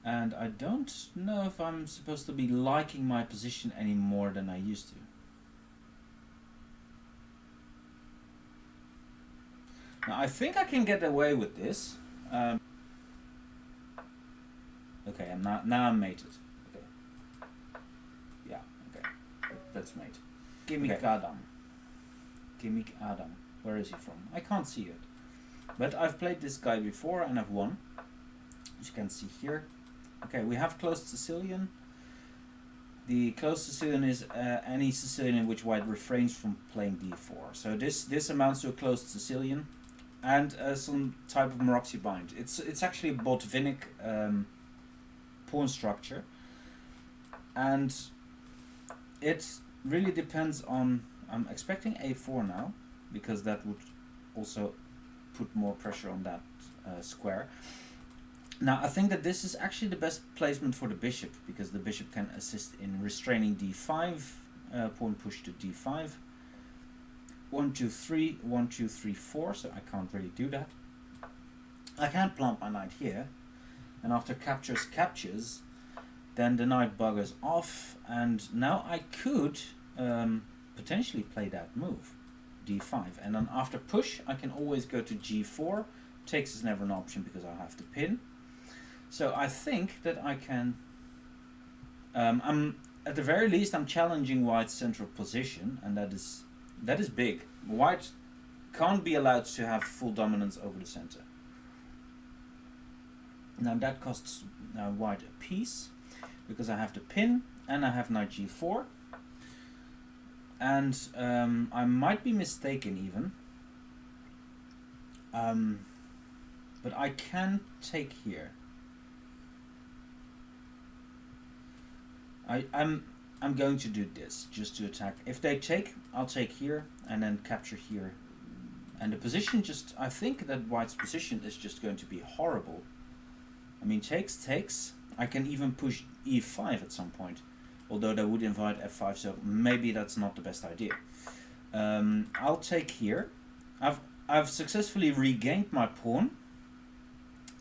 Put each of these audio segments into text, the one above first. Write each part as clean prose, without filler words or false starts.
And I don't know if I'm supposed to be liking my position any more than I used to. Now I think I can get away with this. Okay, and now I'm mated. Okay. Yeah, okay. That's mate. Gimme Adam. Gimme Adam. Where is he from? I can't see it. But I've played this guy before and I've won. As you can see here. Okay, we have closed Sicilian. The closed Sicilian is any Sicilian in which white refrains from playing d4. So this amounts to a closed Sicilian and some type of Maroczy bind. It's actually a Botvinnik pawn structure, and it really depends on. I'm expecting a4 now because that would also put more pressure on that square. Now I think that this is actually the best placement for the bishop because the bishop can assist in restraining d5, pawn push to d5. 1, 2, 3, 1, 2, 3, 4, so I can't really do that. I can't plant my knight here, and after captures, then the knight buggers off, and now I could potentially play that move, d5, and then after push I can always go to g4. Takes is never an option because I have to pin. So I think that I can, I'm at the very least I'm challenging white's central position, and that is big. White can't be allowed to have full dominance over the center. Now that costs white a piece because I have the pin and I have knight g4, and I might be mistaken even, but I can take here. I'm going to do this just to attack. If they take, I'll take here and then capture here. And the position just, I think that white's position is just going to be horrible. I mean, takes. I can even push e5 at some point, although that would invite f5, so maybe that's not the best idea. I'll take here. I've successfully regained my pawn.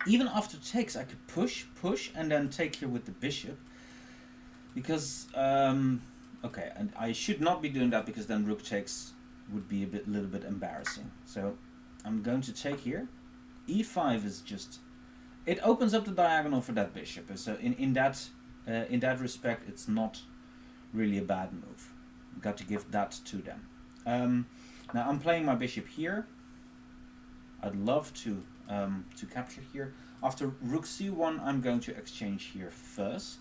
Even after takes, I could push, and then take here with the bishop. Because, okay, and I should not be doing that because then rook takes would be a little bit embarrassing. So I'm going to take here. e5 is just, it opens up the diagonal for that bishop. So in that respect, it's not really a bad move. Got to give that to them. Now I'm playing my bishop here. I'd love to capture here. After rook c1, I'm going to exchange here first,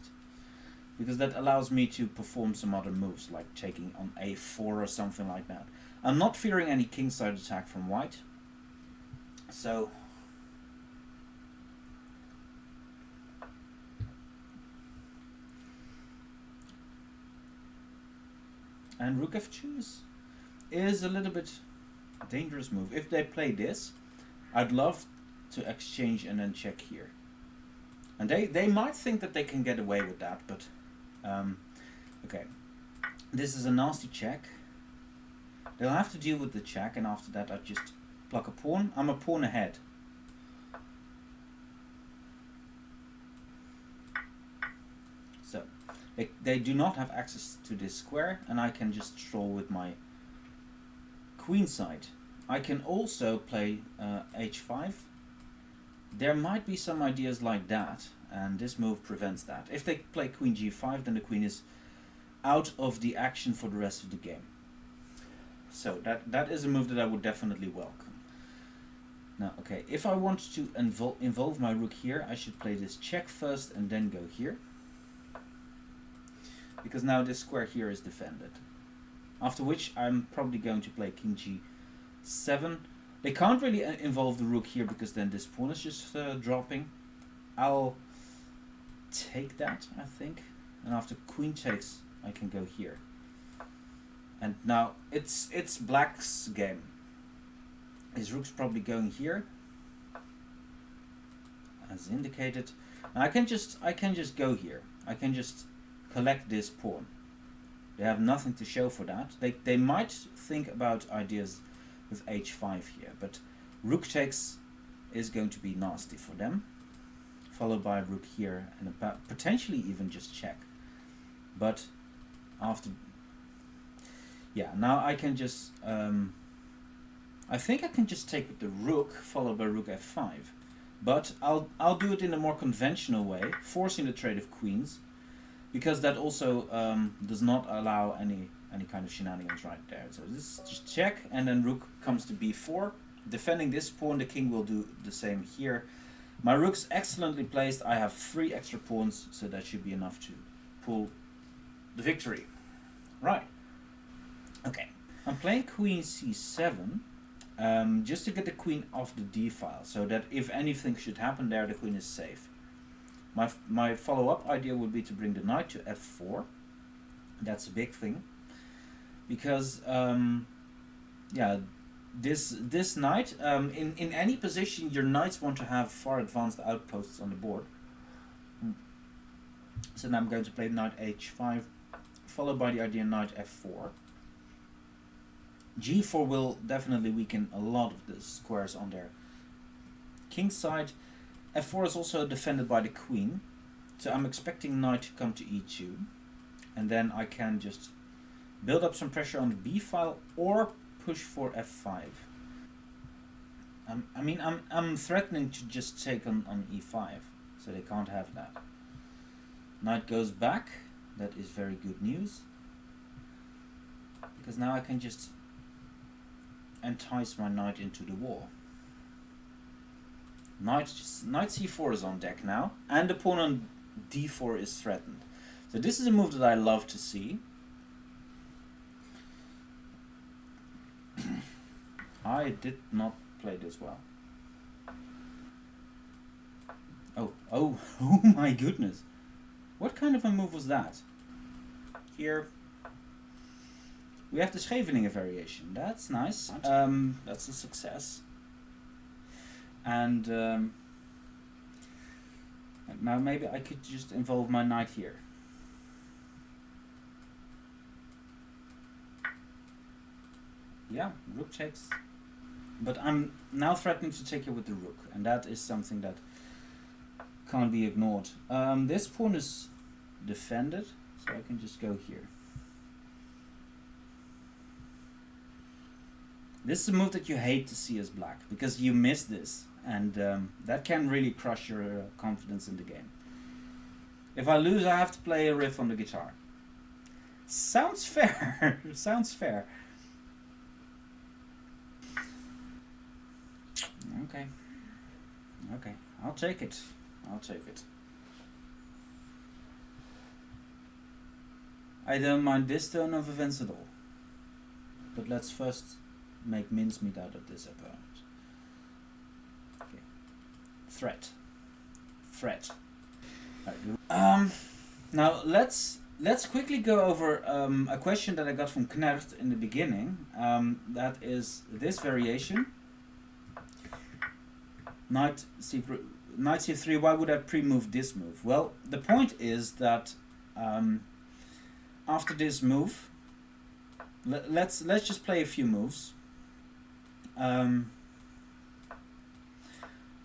because that allows me to perform some other moves, like taking on a4 or something like that. I'm not fearing any kingside attack from white. So and rook f2 is a little bit dangerous move. If they play this, I'd love to exchange and then check here. And they might think that they can get away with that, but okay, this is a nasty check. They'll have to deal with the check, and after that I just pluck a pawn. I'm a pawn ahead. So they do not have access to this square, and I can just stroll with my queen side. I can also play h5. There might be some ideas like that, and this move prevents that. If they play queen g5, then the queen is out of the action for the rest of the game. So that is a move that I would definitely welcome. Now, okay, if I want to involve my rook here, I should play this check first and then go here, because now this square here is defended. After which I'm probably going to play king g7. They can't really involve the rook here because then this pawn is just dropping. I'll take that, I think, and after queen takes I can go here. And now it's black's game. His rook's probably going here, as indicated. And I can just go here. I can just collect this pawn. They have nothing to show for that. They might think about ideas with h5 here, but rook takes is going to be nasty for them, followed by rook here, and potentially even just check. But after, yeah, now I can just, I think I can just take with the rook, followed by rook f5. But I'll do it in a more conventional way, forcing the trade of queens, because that also does not allow any kind of shenanigans right there. So this is just check, and then rook comes to b4. Defending this pawn, the king will do the same here. My rook's excellently placed. I have 3 extra pawns, so that should be enough to pull the victory. Right. Okay. I'm playing queen c7, just to get the queen off the d file, so that if anything should happen there, the queen is safe. My follow-up idea would be to bring the knight to f4. That's a big thing, because yeah, this knight, in any position, your knights want to have far advanced outposts on the board. So now I'm going to play knight h5, followed by the idea knight f4. g4 will definitely weaken a lot of the squares on their king side. f4 is also defended by the queen, so I'm expecting knight to come to e2, and then I can just build up some pressure on the b file or push for f5. I mean, I'm threatening to just take on e5, so they can't have that. Knight goes back. That is very good news, because now I can just entice my knight into the wall. Knight c4 is on deck now, and the pawn on d4 is threatened. So this is a move that I love to see. I did not play this well. Oh my goodness. What kind of a move was that? Here we have the Scheveningen variation. That's nice. That's a success. And now maybe I could just involve my knight here. Yeah, rook takes. But I'm now threatening to take it with the rook, and that is something that can't be ignored. This pawn is defended, so I can just go here. This is a move that you hate to see as black, because you miss this, and that can really crush your confidence in the game. If I lose, I have to play a riff on the guitar. Sounds fair. Sounds fair. Okay, I'll take it. I don't mind this turn of events at all. But let's first make mincemeat out of this opponent. Okay. Threat. Right. Now let's quickly go over a question that I got from Knert in the beginning. That is this variation. Knight c3, why would I pre-move this move? Well, the point is that after this move, let's just play a few moves.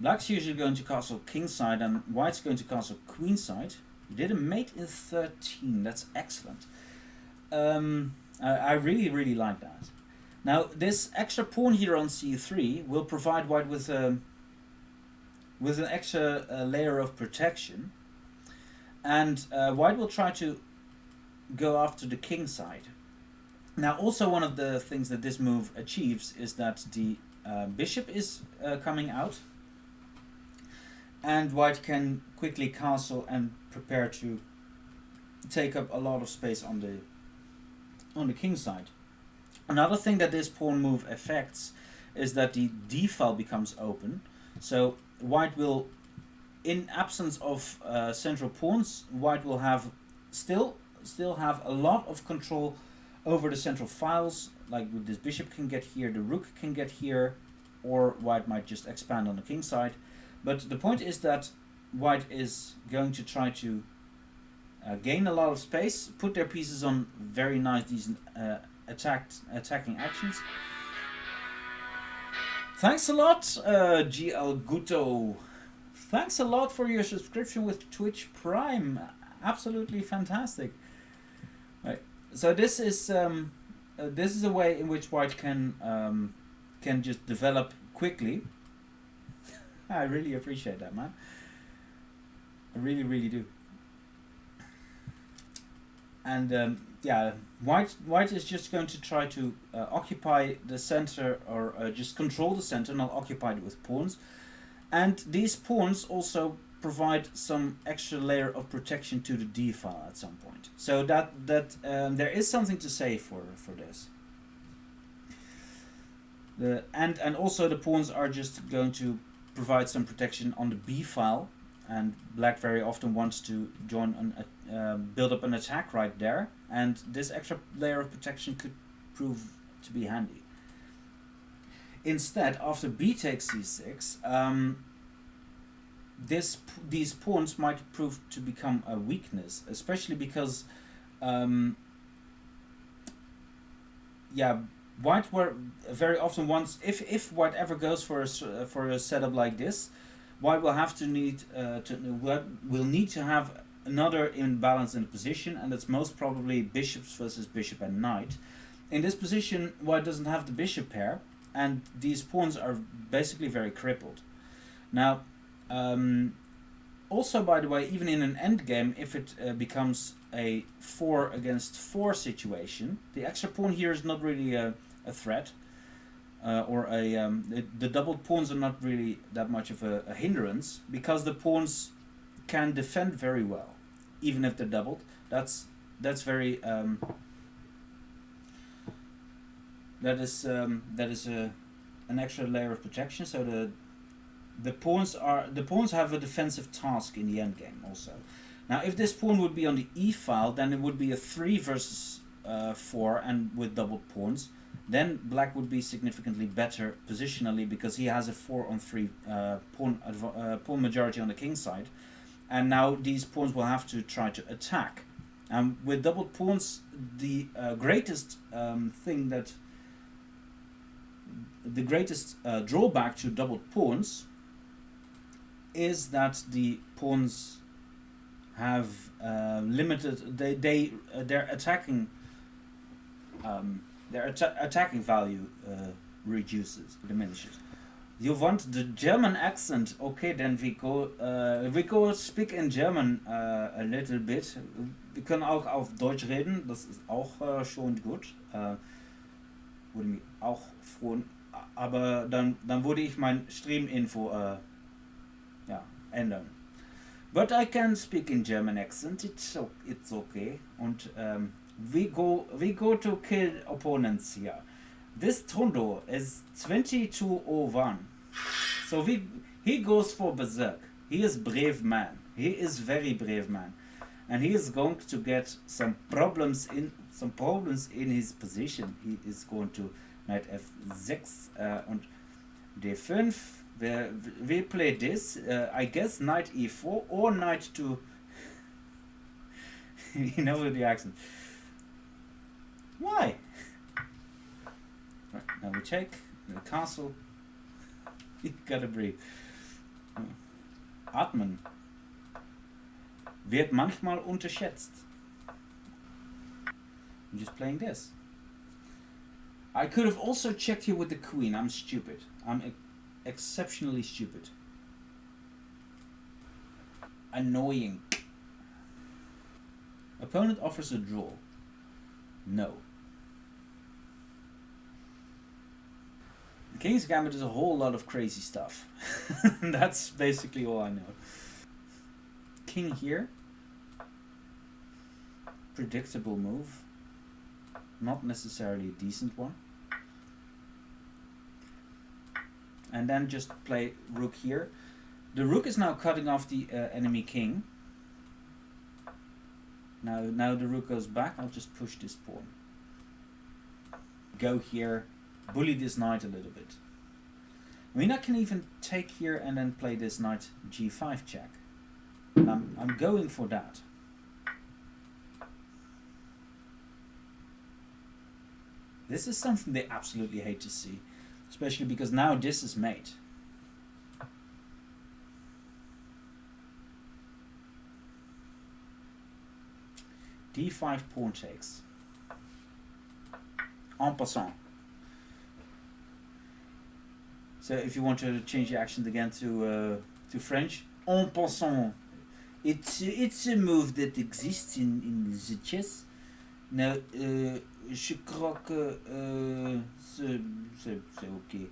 Black's usually going to castle kingside, and white's going to castle queenside. You did a mate in 13, that's excellent. I really like that. Now, this extra pawn here on c3 will provide white with an extra layer of protection, and white will try to go after the king side. Now, also one of the things that this move achieves is that the bishop is coming out, and white can quickly castle and prepare to take up a lot of space on the king side. Another thing that this pawn move affects is that the d file becomes open. So white will, in absence of central pawns, white will have still have a lot of control over the central files. Like with this bishop can get here, the rook can get here, or white might just expand on the king side. But the point is that white is going to try to gain a lot of space, put their pieces on very nice, decent attacking actions. Thanks a lot, GL Gutow. Thanks a lot for your subscription with Twitch Prime. Absolutely fantastic. Right. So this is a way in which white can just develop quickly. I really appreciate that, man. I really, really do. And yeah, white is just going to try to occupy the center, or just control the center, not occupy it with pawns. And these pawns also provide some extra layer of protection to the d file at some point. So that there is something to say for this. And also the pawns are just going to provide some protection on the b file, and black very often wants to join build up an attack right there, and this extra layer of protection could prove to be handy. Instead, after b takes c6, these pawns might prove to become a weakness, especially because yeah, white very often wants, if white ever goes for a setup like this, white will have to need to have another imbalance in the position, and it's most probably bishops versus bishop and knight. In this position, white doesn't have the bishop pair, and these pawns are basically very crippled. Now, also, by the way, even in an endgame, if it becomes a 4 against 4 situation, the extra pawn here is not really a threat, or the doubled pawns are not really that much of a hindrance, because the pawns can defend very well, even if they're doubled. That's very that is an extra layer of protection. So the pawns have a defensive task in the endgame also. Now, if this pawn would be on the e file, then it would be a 3 versus 4, and with doubled pawns. Then black would be significantly better positionally, because he has a 4-on-3 pawn majority on the king side, and now these pawns will have to try to attack. And with doubled pawns, the greatest drawback to doubled pawns is that the pawns have limited. Their attacking value diminishes. You want the German accent? Okay, then we go speak in German a little bit. Wir können auch auf Deutsch reden, das ist auch schon gut. Würde mich auch freuen. Aber dann würde ich mein Stream-Info ändern. But I can speak in German accent. It's okay. Und we go to kill opponents here. This Tondo is 2201. So he goes for berserk. He is brave man. He is very brave man, and he is going to get some problems in his position. He is going to knight f6 and d5. We play this. I guess knight e4 or knight to. You know the accent. Why? Right, now we check the castle. You gotta breathe. Atmen wird manchmal unterschätzt. I'm just playing this. I could have also checked here with the queen. I'm stupid. I'm exceptionally stupid. Annoying. Opponent offers a draw. No. King's Gambit is a whole lot of crazy stuff. That's basically all I know. King here. Predictable move. Not necessarily a decent one. And then just play rook here. The rook is now cutting off the enemy king. Now the rook goes back. I'll just push this pawn. Go here. Bully this knight a little bit. I mean, I can even take here and then play this knight g5 check. I'm going for that. This is something they absolutely hate to see, especially because now this is mate. D5 pawn takes. En passant. So if you want to change the accent again to French, en passant. It's a move that exists in the chess. Now, je crois que c'est ok.